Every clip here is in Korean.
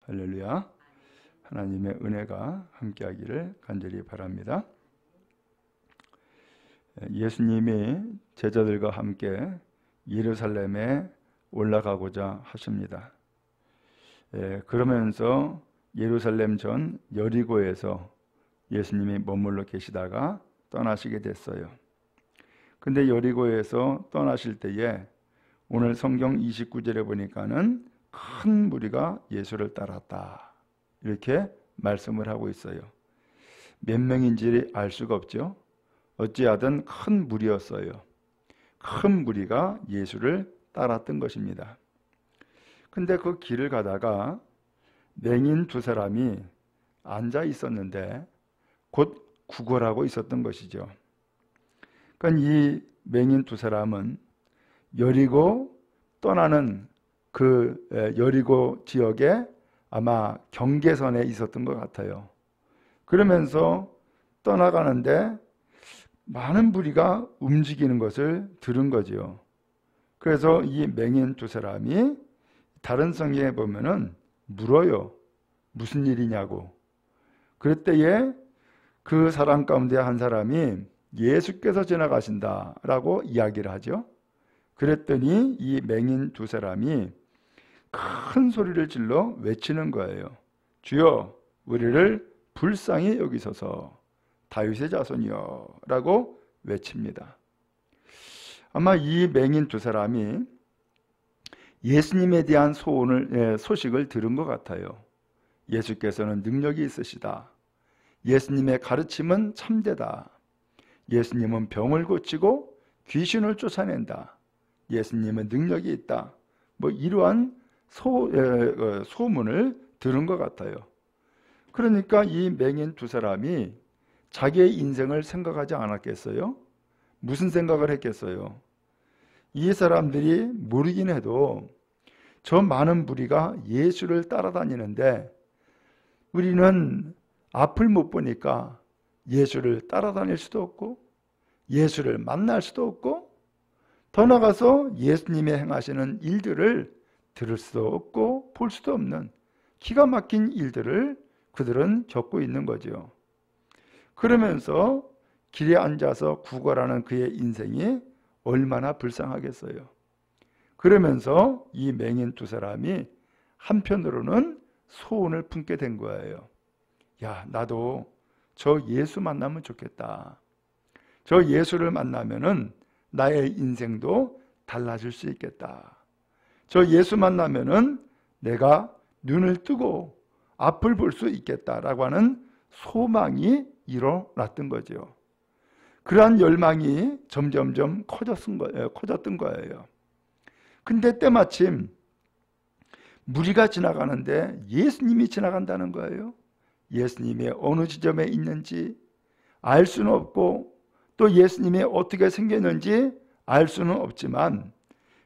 할렐루야. 하나님의 은혜가 함께하기를 간절히 바랍니다. 예수님이 제자들과 함께 예루살렘에 올라가고자 하십니다. 그러면서 예루살렘 전 여리고에서 예수님이 머물러 계시다가 떠나시게 됐어요. 근데 여리고에서 떠나실 때에 오늘 성경 29절에 보니까는 큰 무리가 예수를 따랐다, 이렇게 말씀을 하고 있어요. 몇 명인지 알 수가 없죠. 어찌하든 큰 무리였어요. 큰 무리가 예수를 따랐던 것입니다. 근데 그 길을 가다가 맹인 두 사람이 앉아 있었는데 곧 구걸하고 있었던 것이죠. 그러니까 이 맹인 두 사람은 여리고 떠나는 그 여리고 지역에 아마 경계선에 있었던 것 같아요. 그러면서 떠나가는데 많은 무리가 움직이는 것을 들은 거죠. 그래서 이 맹인 두 사람이 다른 성경에 보면은 물어요. 무슨 일이냐고. 그때에 그 사람 가운데 한 사람이 예수께서 지나가신다라고 이야기를 하죠. 그랬더니 이 맹인 두 사람이 큰 소리를 질러 외치는 거예요. 주여, 우리를 불쌍히 여기소서, 다윗의 자손이여 라고 외칩니다. 아마 이 맹인 두 사람이 예수님에 대한 소식을 들은 것 같아요. 예수께서는 능력이 있으시다. 예수님의 가르침은 참되다. 예수님은 병을 고치고 귀신을 쫓아낸다. 예수님은 능력이 있다. 뭐 이러한 소문을 들은 것 같아요. 그러니까 이 맹인 두 사람이 자기의 인생을 생각하지 않았겠어요? 무슨 생각을 했겠어요? 이 사람들이 모르긴 해도 저 많은 무리가 예수를 따라다니는데 우리는 앞을 못 보니까 예수를 따라다닐 수도 없고 예수를 만날 수도 없고 더 나아가서 예수님이 행하시는 일들을 들을 수도 없고 볼 수도 없는 기가 막힌 일들을 그들은 겪고 있는 거죠. 그러면서 길에 앉아서 구걸하는 그의 인생이 얼마나 불쌍하겠어요. 그러면서 이 맹인 두 사람이 한편으로는 소원을 품게 된 거예요. 야, 나도 저 예수 만나면 좋겠다. 저 예수를 만나면은 나의 인생도 달라질 수 있겠다. 저 예수 만나면은 내가 눈을 뜨고 앞을 볼 수 있겠다라고 하는 소망이 일어났던 거죠. 그러한 열망이 점점점 커졌던 거예요. 근데 때마침 무리가 지나가는데 예수님이 지나간다는 거예요. 예수님이 어느 지점에 있는지 알 수는 없고 또 예수님이 어떻게 생겼는지 알 수는 없지만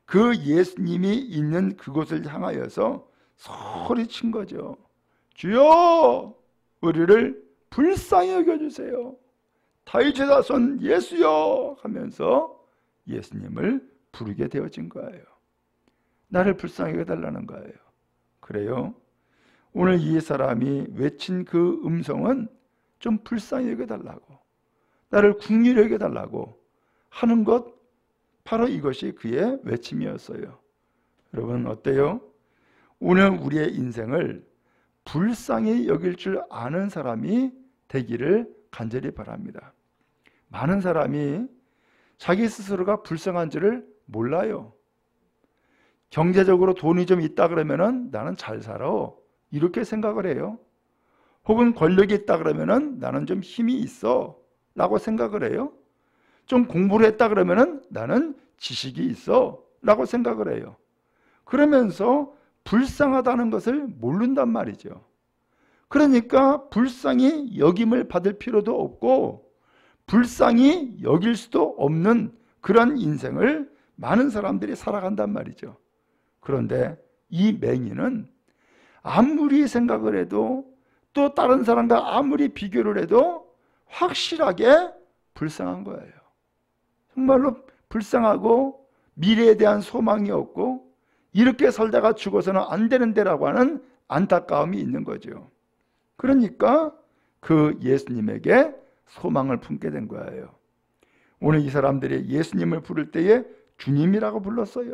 그 예수님이 있는 그곳을 향하여서 소리친 거죠. 주여, 우리를 불쌍히 여겨주세요. 다윗의 자손 예수여 하면서 예수님을 부르게 되어진 거예요. 나를 불쌍히 여겨달라는 거예요. 그래요? 오늘 이 사람이 외친 그 음성은 좀 불쌍히 여겨달라고, 나를 긍휼히 여겨달라고 하는 것, 바로 이것이 그의 외침이었어요. 여러분 어때요? 오늘 우리의 인생을 불쌍히 여길 줄 아는 사람이 되기를 간절히 바랍니다. 많은 사람이 자기 스스로가 불쌍한 줄을 몰라요. 경제적으로 돈이 좀 있다 그러면은 나는 잘 살아, 이렇게 생각을 해요. 혹은 권력이 있다 그러면은 나는 좀 힘이 있어 라고 생각을 해요. 좀 공부를 했다 그러면은 나는 지식이 있어 라고 생각을 해요. 그러면서 불쌍하다는 것을 모른단 말이죠. 그러니까 불쌍히 여김을 받을 필요도 없고 불쌍히 여길 수도 없는 그런 인생을 많은 사람들이 살아간단 말이죠. 그런데 이 맹인은 아무리 생각을 해도 또 다른 사람과 아무리 비교를 해도 확실하게 불쌍한 거예요. 정말로 불쌍하고 미래에 대한 소망이 없고 이렇게 살다가 죽어서는 안 되는 데라고 하는 안타까움이 있는 거죠. 그러니까 그 예수님에게 소망을 품게 된 거예요. 오늘 이 사람들이 예수님을 부를 때에 주님이라고 불렀어요.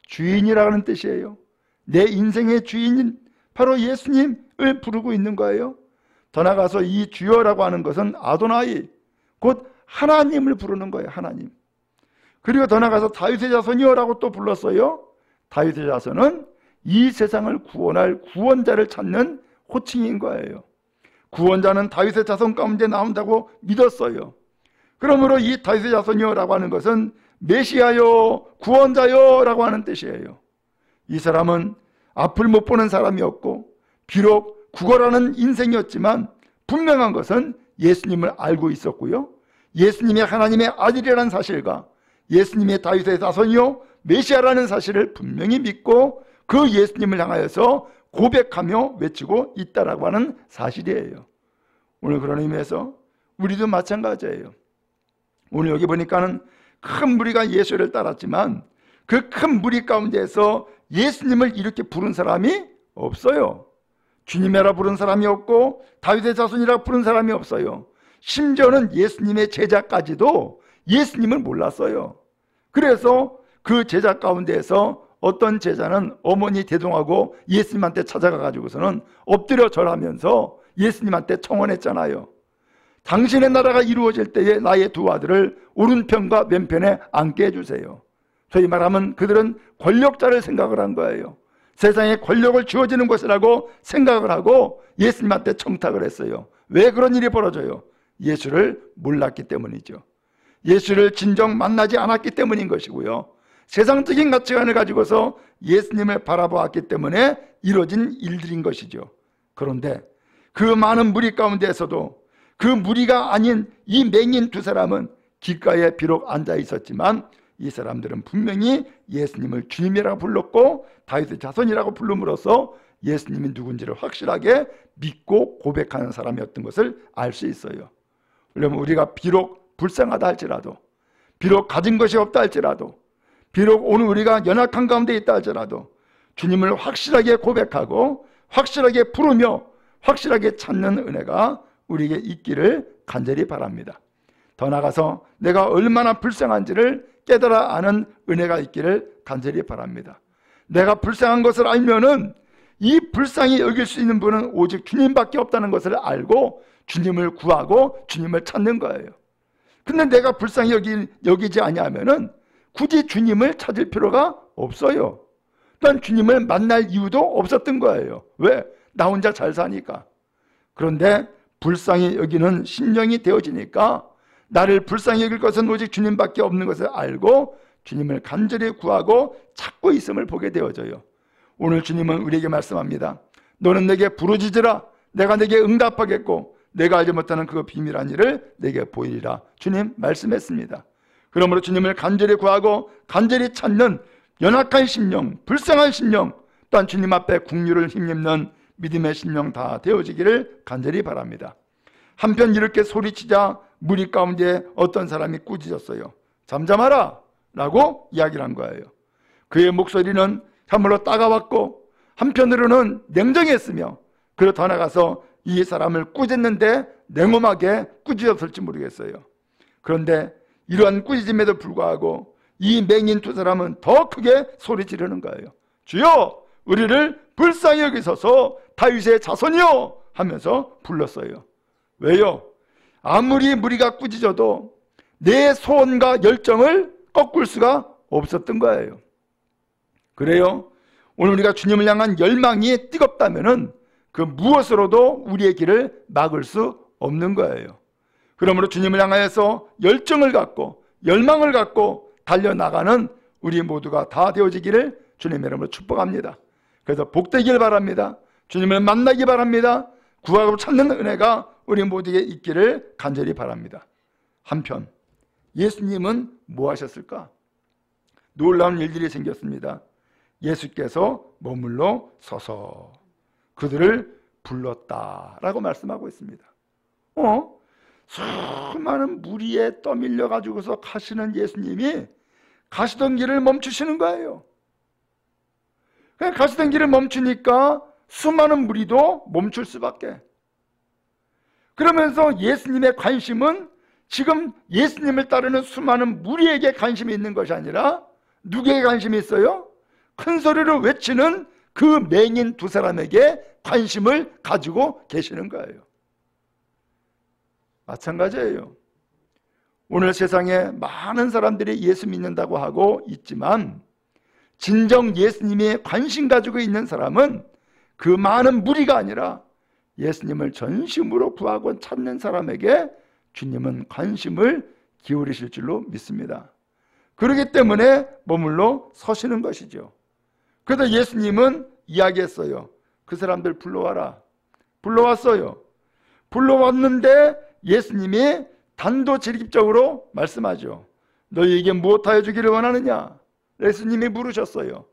주인이라는 뜻이에요. 내 인생의 주인인 바로 예수님을 부르고 있는 거예요. 더 나아가서 이 주여라고 하는 것은 아도나이, 곧 하나님을 부르는 거예요. 하나님. 그리고 더 나아가서 다윗의 자손이여라고 또 불렀어요. 다윗의 자손은 이 세상을 구원할 구원자를 찾는 호칭인 거예요. 구원자는 다윗의 자손 가운데 나온다고 믿었어요. 그러므로 이 다윗의 자손이여라고 하는 것은 메시아요, 구원자요 라고 하는 뜻이에요. 이 사람은 앞을 못 보는 사람이었고 비록 구걸하는 인생이었지만 분명한 것은 예수님을 알고 있었고요, 예수님이 하나님의 아들이라는 사실과 예수님의 다윗의 자손이요 메시아라는 사실을 분명히 믿고 그 예수님을 향하여서 고백하며 외치고 있다라고 하는 사실이에요. 오늘 그런 의미에서 우리도 마찬가지예요. 오늘 여기 보니까는 큰 무리가 예수를 따랐지만 그 큰 무리 가운데에서 예수님을 이렇게 부른 사람이 없어요. 주님이라 부른 사람이 없고 다윗의 자손이라 부른 사람이 없어요. 심지어는 예수님의 제자까지도 예수님을 몰랐어요. 그래서 그 제자 가운데에서 어떤 제자는 어머니 대동하고 예수님한테 찾아가가지고서는 엎드려 절하면서 예수님한테 청원했잖아요. 당신의 나라가 이루어질 때에 나의 두 아들을 오른편과 왼편에 앉게 해주세요. 소위 말하면 그들은 권력자를 생각을 한 거예요. 세상에 권력을 주어지는 것이라고 생각을 하고 예수님한테 청탁을 했어요. 왜 그런 일이 벌어져요? 예수를 몰랐기 때문이죠. 예수를 진정 만나지 않았기 때문인 것이고요, 세상적인 가치관을 가지고서 예수님을 바라보았기 때문에 이루어진 일들인 것이죠. 그런데 그 많은 무리 가운데에서도 그 무리가 아닌 이 맹인 두 사람은 길가에 비록 앉아 있었지만 이 사람들은 분명히 예수님을 주님이라고 불렀고 다윗의 자손이라고 부름으로써 예수님이 누군지를 확실하게 믿고 고백하는 사람이었던 것을 알 수 있어요. 그러면 우리가 비록 불쌍하다 할지라도, 비록 가진 것이 없다 할지라도, 비록 오늘 우리가 연약한 가운데 있다 할지라도 주님을 확실하게 고백하고 확실하게 부르며 확실하게 찾는 은혜가 우리에게 있기를 간절히 바랍니다. 더 나아가서 내가 얼마나 불쌍한지를 깨달아 아는 은혜가 있기를 간절히 바랍니다. 내가 불쌍한 것을 알면은 이 불쌍히 여길 수 있는 분은 오직 주님밖에 없다는 것을 알고 주님을 구하고 주님을 찾는 거예요. 근데 내가 불쌍히 여기지 아니하면은 굳이 주님을 찾을 필요가 없어요. 또한 주님을 만날 이유도 없었던 거예요. 왜? 나 혼자 잘 사니까. 그런데 불쌍히 여기는 심령이 되어지니까 나를 불쌍히 여길 것은 오직 주님밖에 없는 것을 알고 주님을 간절히 구하고 찾고 있음을 보게 되어져요. 오늘 주님은 우리에게 말씀합니다. 너는 내게 부르짖으라. 내가 내게 응답하겠고 내가 알지 못하는 그 비밀한 일을 내게 보이리라. 주님 말씀했습니다. 그러므로 주님을 간절히 구하고 간절히 찾는 연약한 심령, 불쌍한 심령, 또한 주님 앞에 국류를 힘입는 믿음의 심령 다 되어지기를 간절히 바랍니다. 한편 이렇게 소리치자 무리 가운데 어떤 사람이 꾸짖었어요. 잠잠하라 라고 이야기를 한 거예요. 그의 목소리는 참으로 따가웠고 한편으로는 냉정했으며 그리고 더 나가서 이 사람을 꾸짖는데 냉엄하게 꾸짖었을지 모르겠어요. 그런데 이러한 꾸짖음에도 불구하고 이 맹인 두 사람은 더 크게 소리 지르는 거예요. 주여 우리를 불쌍히 여기소서 다윗의 자손이요 하면서 불렀어요. 왜요? 아무리 무리가 꾸짖어도 내 소원과 열정을 꺾을 수가 없었던 거예요. 그래요, 오늘 우리가 주님을 향한 열망이 뜨겁다면은 그 무엇으로도 우리의 길을 막을 수 없는 거예요. 그러므로 주님을 향하여서 열정을 갖고 열망을 갖고 달려나가는 우리 모두가 다 되어지기를 주님의 이름으로 축복합니다. 그래서 복되길 바랍니다. 주님을 만나기 바랍니다. 구하고 찾는 은혜가 우리 모두에게 있기를 간절히 바랍니다. 한편 예수님은 뭐 하셨을까? 놀라운 일들이 생겼습니다. 예수께서 머물러 서서 그들을 불렀다라고 말씀하고 있습니다. 수많은 무리에 떠밀려 가지고서 가시는 예수님이 가시던 길을 멈추시는 거예요. 가시던 길을 멈추니까 수많은 무리도 멈출 수밖에. 그러면서 예수님의 관심은 지금 예수님을 따르는 수많은 무리에게 관심이 있는 것이 아니라 누구에게 관심이 있어요? 큰 소리로 외치는 그 맹인 두 사람에게 관심을 가지고 계시는 거예요. 마찬가지예요. 오늘 세상에 많은 사람들이 예수 믿는다고 하고 있지만 진정 예수님이 관심 가지고 있는 사람은 그 많은 무리가 아니라 예수님을 전심으로 구하고 찾는 사람에게 주님은 관심을 기울이실 줄로 믿습니다. 그렇기 때문에 머물러 서시는 것이죠. 그래서 예수님은 이야기했어요. 그 사람들 불러와라. 불러왔어요. 불러왔는데 예수님이 단도직입적으로 말씀하죠. 너희에게 무엇하여 주기를 원하느냐? 예수님이 물으셨어요.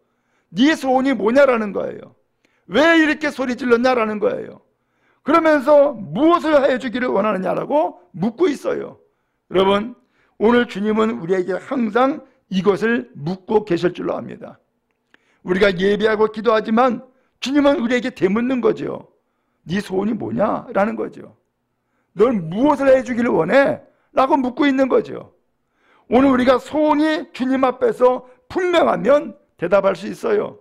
네 소원이 뭐냐라는 거예요. 왜 이렇게 소리 질렀냐라는 거예요. 그러면서 무엇을 하여 주기를 원하느냐라고 묻고 있어요. 여러분, 오늘 주님은 우리에게 항상 이것을 묻고 계실 줄로 압니다. 우리가 예배하고 기도하지만 주님은 우리에게 되묻는 거죠. 네 소원이 뭐냐? 라는 거죠. 넌 무엇을 해주기를 원해? 라고 묻고 있는 거죠. 오늘 우리가 소원이 주님 앞에서 분명하면 대답할 수 있어요.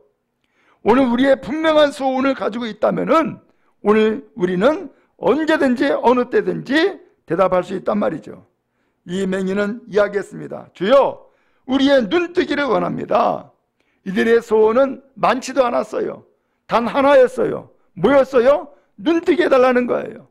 오늘 우리의 분명한 소원을 가지고 있다면 오늘 우리는 언제든지 어느 때든지 대답할 수 있단 말이죠. 이 맹인은 이야기했습니다. 주여, 우리의 눈뜨기를 원합니다. 이들의 소원은 많지도 않았어요. 단 하나였어요. 뭐였어요? 눈뜨게 해달라는 거예요.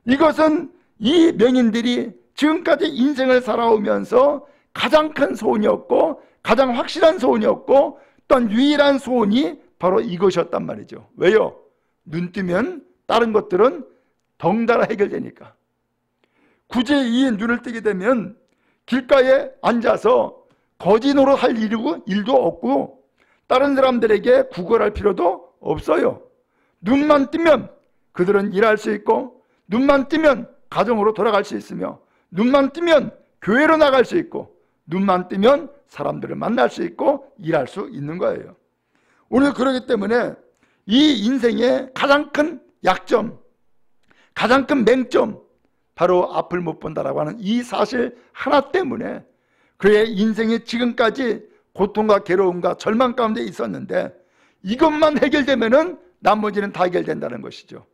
이것은 이 명인들이 지금까지 인생을 살아오면서 가장 큰 소원이었고 가장 확실한 소원이었고 또한 유일한 소원이 바로 이것이었단 말이죠. 왜요? 눈 뜨면 다른 것들은 덩달아 해결되니까. 굳이 이 눈을 뜨게 되면 길가에 앉아서 거지 노릇할 일도 없고 다른 사람들에게 구걸할 필요도 없어요. 눈만 뜨면 그들은 일할 수 있고 눈만 뜨면 가정으로 돌아갈 수 있으며 눈만 뜨면 교회로 나갈 수 있고 눈만 뜨면 사람들을 만날 수 있고 일할 수 있는 거예요. 오늘 그러기 때문에 이 인생의 가장 큰 약점, 가장 큰 맹점, 바로 앞을 못 본다라고 하는 이 사실 하나 때문에 그의 인생이 지금까지 고통과 괴로움과 절망 가운데 있었는데 이것만 해결되면은 나머지는 다 해결된다는 것이죠.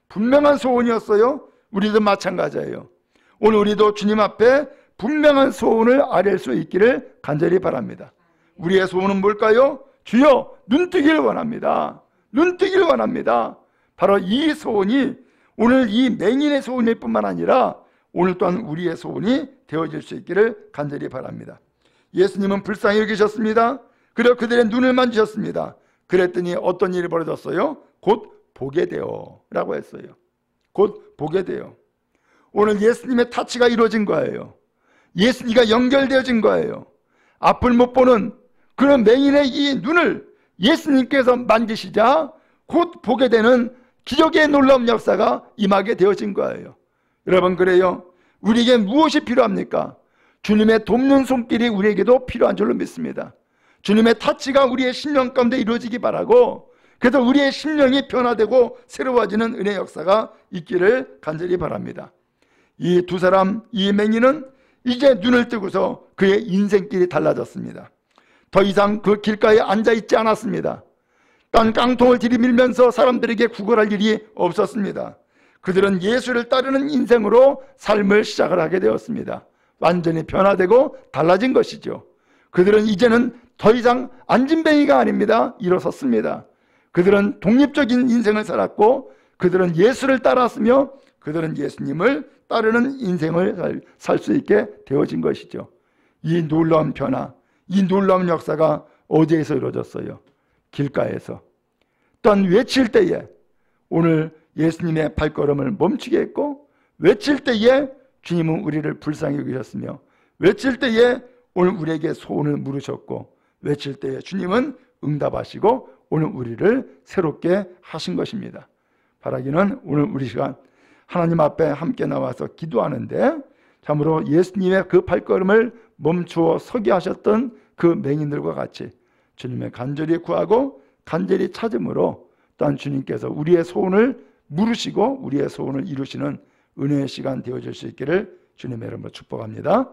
분명한 소원이었어요. 우리도 마찬가지예요. 오늘 우리도 주님 앞에 분명한 소원을 아뢰 수 있기를 간절히 바랍니다. 우리의 소원은 뭘까요? 주여, 눈뜨기를 원합니다. 눈뜨기를 원합니다. 바로 이 소원이 오늘 이 맹인의 소원일 뿐만 아니라 오늘 또한 우리의 소원이 되어질 수 있기를 간절히 바랍니다. 예수님은 불쌍히 여기셨습니다. 그리고 그들의 눈을 만지셨습니다. 그랬더니 어떤 일이 벌어졌어요? 곧 보게 되어 라고 했어요. 곧 보게 돼요. 오늘 예수님의 타치가 이루어진 거예요. 예수님과 연결되어진 거예요. 앞을 못 보는 그런 맹인의 이 눈을 예수님께서 만지시자 곧 보게 되는 기적의 놀라운 역사가 임하게 되어진 거예요. 여러분, 그래요. 우리에게 무엇이 필요합니까? 주님의 돕는 손길이 우리에게도 필요한 줄로 믿습니다. 주님의 타치가 우리의 심령 가운데 이루어지기 바라고, 그래서 우리의 심령이 변화되고 새로워지는 은혜의 역사가 있기를 간절히 바랍니다. 이 두 사람, 이 맹인은 이제 눈을 뜨고서 그의 인생길이 달라졌습니다. 더 이상 그 길가에 앉아있지 않았습니다. 깡통을 들이밀면서 사람들에게 구걸할 일이 없었습니다. 그들은 예수를 따르는 인생으로 삶을 시작을 하게 되었습니다. 완전히 변화되고 달라진 것이죠. 그들은 이제는 더 이상 안진뱅이가 아닙니다. 일어섰습니다. 그들은 독립적인 인생을 살았고 그들은 예수를 따랐으며 그들은 예수님을 따르는 인생을 살 수 있게 되어진 것이죠. 이 놀라운 변화, 이 놀라운 역사가 어디에서 이루어졌어요? 길가에서. 또한 외칠 때에 오늘 예수님의 발걸음을 멈추게 했고, 외칠 때에 주님은 우리를 불쌍히 여기셨으며, 외칠 때에 오늘 우리에게 소원을 물으셨고, 외칠 때에 주님은 응답하시고 오늘 우리를 새롭게 하신 것입니다. 바라기는 오늘 우리 시간 하나님 앞에 함께 나와서 기도하는데 참으로 예수님의 그 발걸음을 멈추어 서게 하셨던 그 맹인들과 같이 주님의 간절히 구하고 간절히 찾음으로 또한 주님께서 우리의 소원을 물으시고 우리의 소원을 이루시는 은혜의 시간 되어질 수 있기를 주님의 이름으로 축복합니다.